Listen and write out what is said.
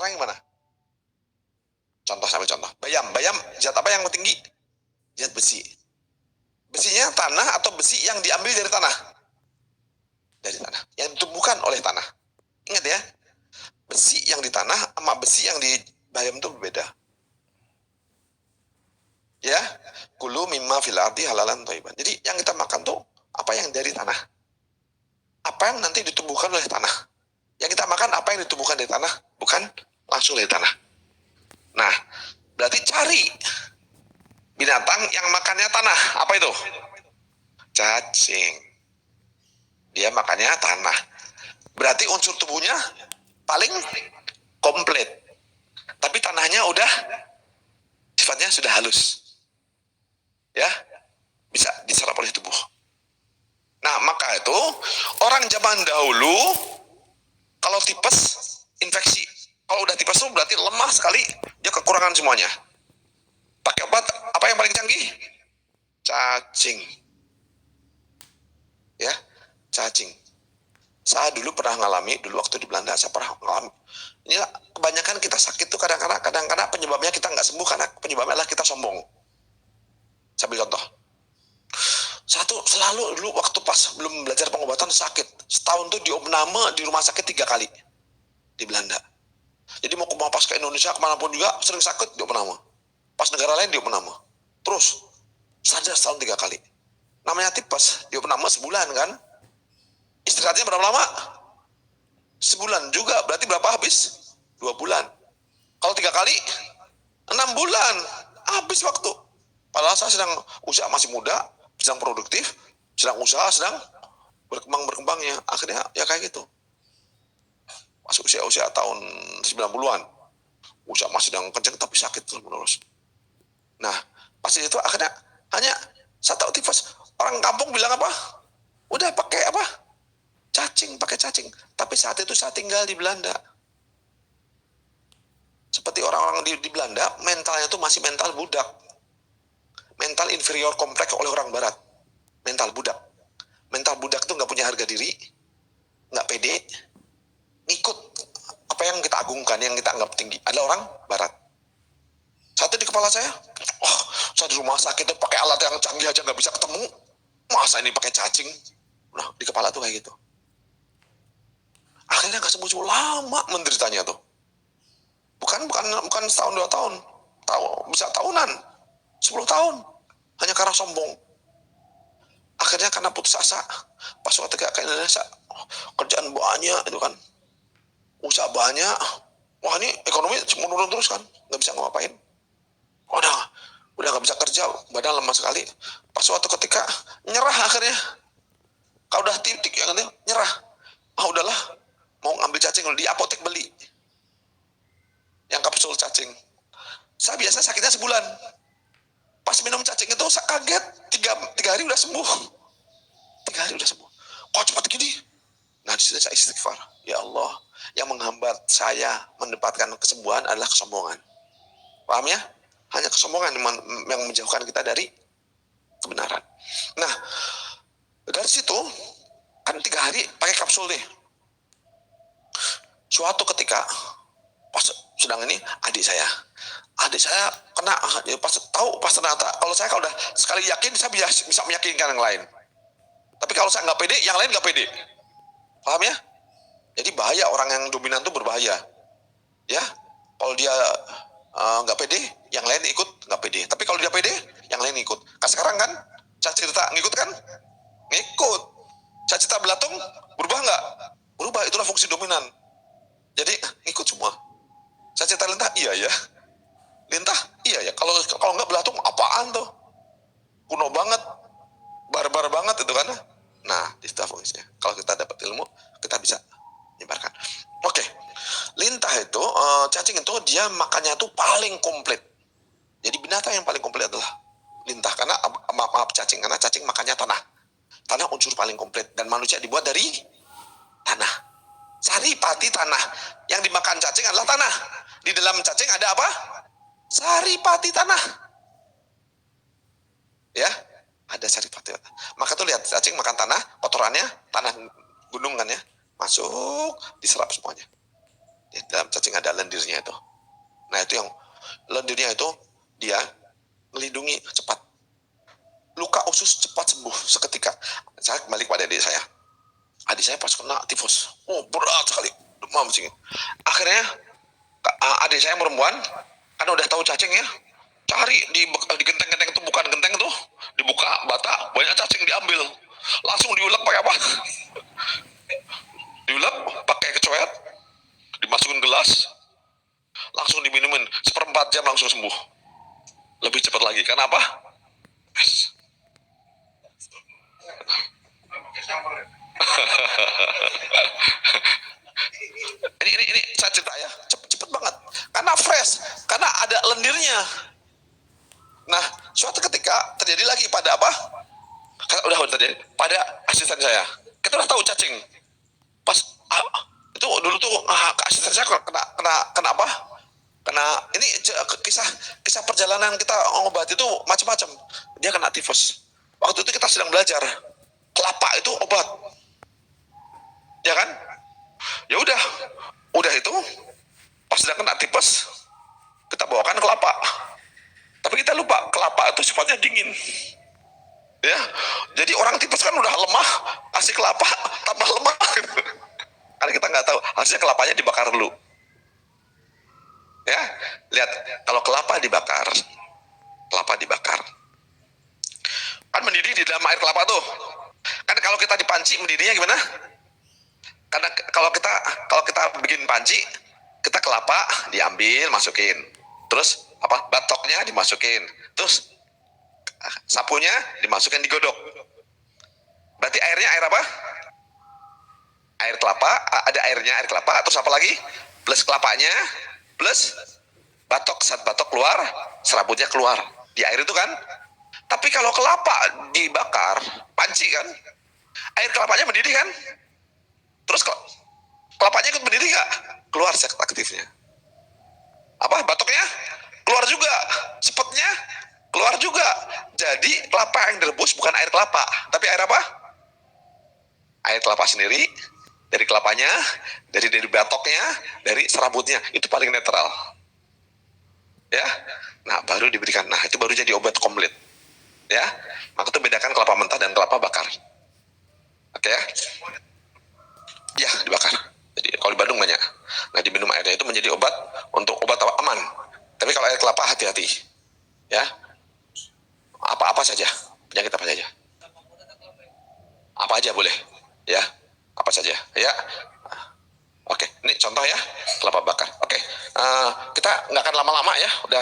Sekarang yang mana? Contoh, sambil contoh. Bayam zat apa yang tinggi? Zat besi. Besinya tanah atau besi yang diambil dari tanah? Dari tanah. Yang ditumbuhkan oleh tanah. Ingat ya, besi yang di tanah sama besi yang di bayam itu berbeda. Ya, kulu mimma fil ardi halalan thayyiban. Jadi yang kita makan tuh apa yang dari tanah. Apa yang nanti ditumbuhkan oleh tanah. Yang kita makan apa yang ditumbuhkan dari tanah, bukan langsung dari tanah. Nah, berarti cari binatang yang makannya tanah. Apa itu? Cacing. Dia makannya tanah. Berarti unsur tubuhnya paling komplit. Tapi tanahnya udah sifatnya sudah halus. Ya, bisa diserap oleh tubuh. Nah, maka itu orang zaman dahulu kalau tipes infeksi, kalau udah tipes itu berarti lemah sekali, dia kekurangan semuanya. Pakai obat apa yang paling canggih? Cacing. Ya, cacing. Saya dulu pernah ngalami, dulu waktu di Belanda saya pernah ngalami. Ini kebanyakan kita sakit tuh kadang-kadang penyebabnya kita nggak sembuh karena penyebabnya adalah kita sombong. Saya ambil contoh. Satu selalu dulu waktu pas belum belajar pengobatan sakit. Setahun tuh diopname di rumah sakit 3 kali di Belanda. Jadi mau pas ke Indonesia kemanapun juga sering sakit diopname. Pas negara lain diopname. Terus saja setahun 3 kali. Namanya tipes diopname sebulan kan. Istirahatnya berapa lama? Sebulan juga. Berarti berapa habis? 2 bulan. Kalau 3 kali 6 bulan habis waktu. Padahal saya sedang usaha masih muda, sedang produktif, sedang usaha, sedang berkembangnya. Akhirnya ya kayak gitu. Masuk usia tahun 90-an. Usaha masih sedang kencang tapi sakit terus-menerus. Nah, pas itu akhirnya hanya saya tahu tifus. Orang kampung bilang apa? Udah pakai apa? Cacing, pakai cacing. Tapi saat itu saya tinggal di Belanda. Seperti orang-orang di Belanda, mentalnya itu masih mental budak. Mental inferior kompleks oleh orang barat. Mental budak. Mental budak tuh nggak punya harga diri, nggak pede, ngikut apa yang kita agungkan, yang kita anggap tinggi. Adalah orang barat. Satu di kepala saya, saya di rumah sakit tuh pakai alat yang canggih aja nggak bisa ketemu. Masa ini pakai cacing? Nah, di kepala tuh kayak gitu. Akhirnya nggak sembuh-sembuh, lama menderitanya tuh. Bukan setahun 2 tahun, bisa tahunan, 10 tahun, hanya karena sombong. Akhirnya karena putus asa, pas waktu ke Indonesia, kerjaan banyak itu kan, usaha banyak, wah ini ekonomi menurun terus kan, nggak bisa ngapain. Udah nggak bisa kerja, badan lemah sekali. Pas waktu ketika nyerah akhirnya, kalau udah titik ya kan, nyerah. Udahlah, mau ngambil cacing di apotek beli, yang kapsul cacing. Saya biasa sakitnya sebulan. Pas minum cacing itu saya kaget, 3 hari udah sembuh. 3 hari udah sembuh. Kok cepat gini? Nah disitu saya istighfar. Ya Allah, yang menghambat saya mendapatkan kesembuhan adalah kesombongan. Paham ya? Hanya kesombongan yang menjauhkan kita dari kebenaran. Nah, dari situ kan 3 hari pakai kapsul nih. Suatu ketika pas sedang ini adik saya kena, pas ternyata kalau saya udah sekali yakin saya bisa meyakinkan yang lain. Tapi kalau saya nggak pede, yang lain nggak pede. Paham ya? Jadi bahaya, orang yang dominan itu berbahaya. Ya, kalau dia nggak pede, yang lain ikut nggak pede. Tapi kalau dia pede, yang lain ikut. Nah, sekarang kan, saya cerita ngikut kan? Ngikut. Saya cerita belatung, berubah nggak? Berubah, itulah fungsi dominan. Jadi ngikut semua. Saya cerita lintah, iya ya. Lintah, iya ya. Kalau nggak belatung, apaan tuh? Kuno banget, barbar banget itu kan. Nah, di situ fungsinya. Kalau kita dapat ilmu, kita bisa menyebarkan. Oke, lintah itu, cacing itu dia makannya tuh paling komplit. Jadi binatang yang paling komplit adalah lintah, karena cacing, karena cacing makannya tanah. Tanah unsur paling komplit, dan manusia dibuat dari tanah. Saripati tanah. Yang dimakan cacing adalah tanah. Di dalam cacing ada apa? Saripati tanah. Ya, ada saripati. Maka tuh lihat, cacing makan tanah, kotorannya tanah gunung kan ya, masuk, diserap semuanya. Di dalam cacing ada lendirnya itu. Nah itu yang lendirnya itu dia melindungi cepat. Luka usus cepat sembuh seketika. Saya kembali kepada adik saya. Adik saya pas kena tifus, berat sekali, demam sih. Akhirnya adik saya perempuan, kan udah tahu cacing ya, cari di genteng-genteng itu, bukan genteng tuh, dibuka bata, banyak cacing diambil, langsung diulek pakai apa? Diulek pakai kecoet, dimasukin gelas, langsung diminumin, 1/4 jam langsung sembuh. Lebih cepat lagi, karena apa? Yes. ini saya cerita ya, cepet banget, karena fresh, karena ada lendirnya. Nah, suatu ketika terjadi lagi pada apa? Udah terjadi pada asisten saya. Kita udah tahu cacing. Pas itu dulu tuh asisten saya kena apa? Kena ini kisah perjalanan kita obat itu macam-macam. Dia kena tifus. Waktu itu kita sedang belajar kelapa itu obat, ya kan? Ya udah itu pas sedang kena tifus kita bawakan kelapa. Tapi kita lupa kelapa itu sifatnya dingin. Ya, jadi orang tipes kan udah lemah, kasih kelapa tambah lemah. Karena kita nggak tahu, harusnya kelapanya dibakar dulu. Ya, lihat kalau kelapa dibakar, kan mendidih di dalam air kelapa tuh. Kan kalau kita di panci mendidihnya gimana? Karena kalau kita bikin panci, kita kelapa diambil, masukin, terus apa? Batoknya dimasukin, terus sapunya dimasukin, digodok. Berarti airnya air apa? Air kelapa, ada airnya air kelapa, terus apa lagi? Plus kelapanya, plus batok, saat batok keluar, serabutnya keluar di air itu kan. Tapi kalau kelapa dibakar, panci kan, air kelapanya mendidih kan, terus kelapanya ikut mendidih nggak? Keluar zat aktifnya. Apa? Batoknya keluar juga, sepetnya keluar juga. Jadi kelapa yang direbus bukan air kelapa, tapi air apa? Air kelapa sendiri, dari kelapanya, dari batoknya, dari serabutnya, itu paling netral. Ya, nah baru diberikan. Nah itu baru jadi obat komplit. Ya, maka itu bedakan kelapa mentah dan kelapa bakar. Oke ya? Ya dibakar. Jadi kalau di Bandung banyak. Nah diminum airnya itu menjadi obat untuk obat aman. Tapi kalau air kelapa hati-hati. Ya, apa saja, penyakit apa saja. Apa aja boleh. Ya, apa saja. Ya. Oke, ini contoh ya kelapa bakar. Oke, kita nggak akan lama-lama ya. Udah